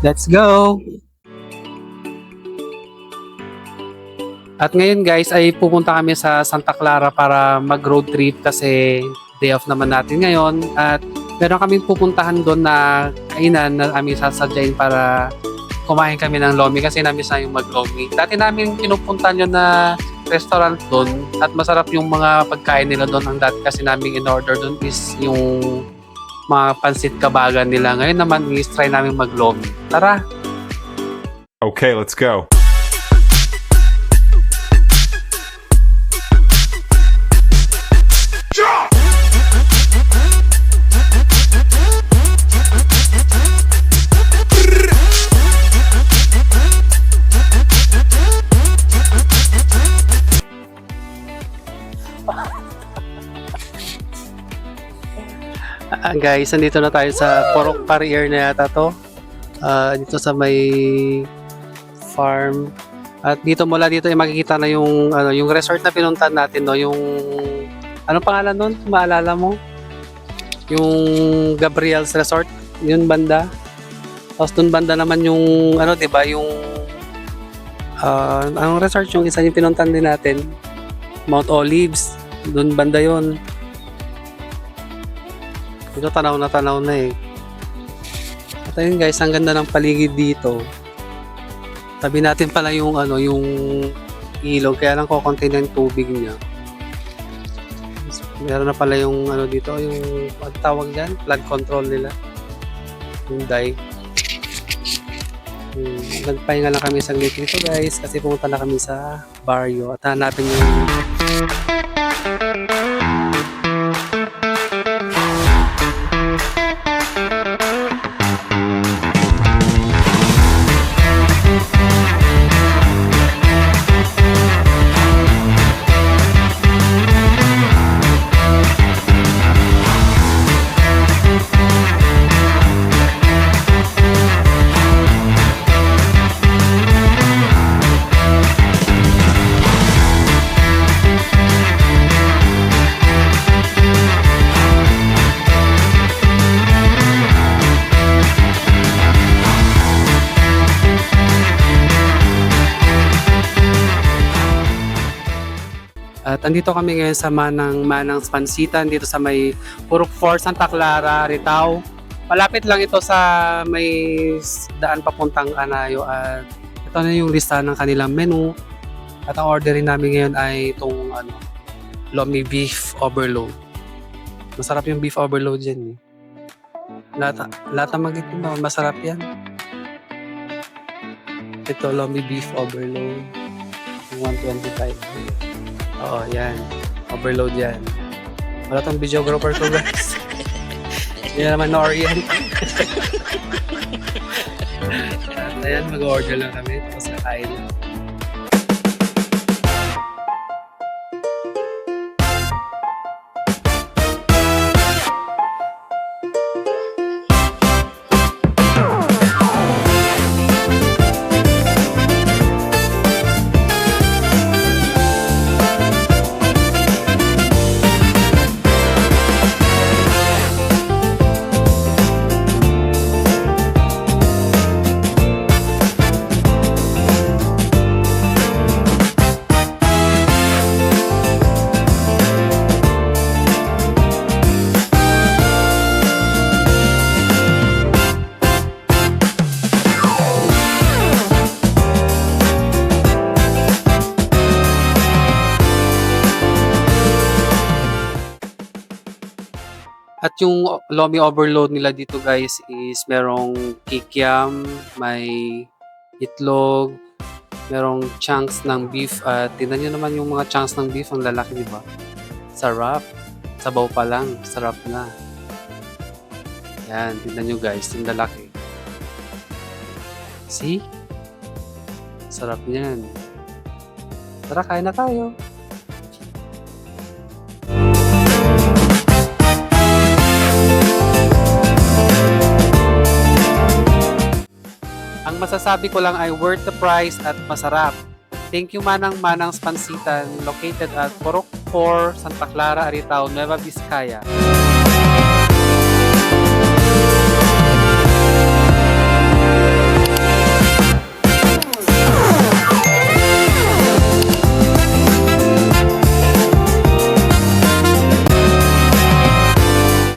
Let's go! At ngayon guys ay pupunta kami sa Santa Clara para mag-road trip kasi day off naman natin ngayon at meron kaming pupuntahan doon na kainan na aming sasadyain para kumain kami ng lomi kasi namin sa yung mag-lomi. Dati namin pinupuntahan yun na restaurant doon at masarap yung mga pagkain nila doon. Ang dati kasi namin in-order doon is yung mga pansit kabagan nila. Ngayon naman i-try namin mag-lomi. Tara! Okay, let's go. Guys, nandito na tayo sa Porok Carrier na yata to. Dito sa may farm. At dito mula dito ay makikita na yung yung resort na pinuntahan natin, no, yung ano pangalan noon? Maalala mo? Yung Gabriel's Resort, yun banda. Tapos dun banda naman yung 'di ba, yung anong resort yung isa yung pinuntahan din natin? Mount Olives. Dun banda yon. Ito tanaw na eh. At ayun guys, ang ganda ng paligid dito. Tabi natin pala yung yung ilog, kaya lang kukunti na yung tubig niya. Meron na pala yung dito, yung pagtawag diyan, flood control nila. Yung dike. Nagpahinga lang kami saglit dito guys kasi pumunta na kami sa barrio at hanapin yung at andito kami ngayon sa Manang Pansitan dito sa may Purok 4, Santa Clara, Ritao. Malapit lang ito sa may daan papuntang Anayo at ito na yung lista ng kanilang menu. At ang orderin namin ngayon ay itong Lomi Beef Overload. Masarap yung beef overload dyan eh. Lahat ng magitin mo, masarap yan. Ito, Lomi Beef Overload. 125. Oo, yan. Overload yan. Wala tong videographer ko guys. Yan naman Nori yan. Ayan, mag-order lang kami. Tapos kakain lang. At yung Lomi Overload nila dito guys is merong kikiam, may itlog, merong chunks ng beef at tingnan nyo naman yung mga chunks ng beef, ang lalaki, di ba? Sarap. Sabaw pa lang, sarap na. Yan, tingnan nyo guys, yung lalaki. See? Sarap niyan. Tara, kain na tayo. Ang masasabi ko lang ay worth the price at masarap. Thank you Manang's Pansitan, located at Purok 4, Santa Clara, Ritao, Nueva Vizcaya.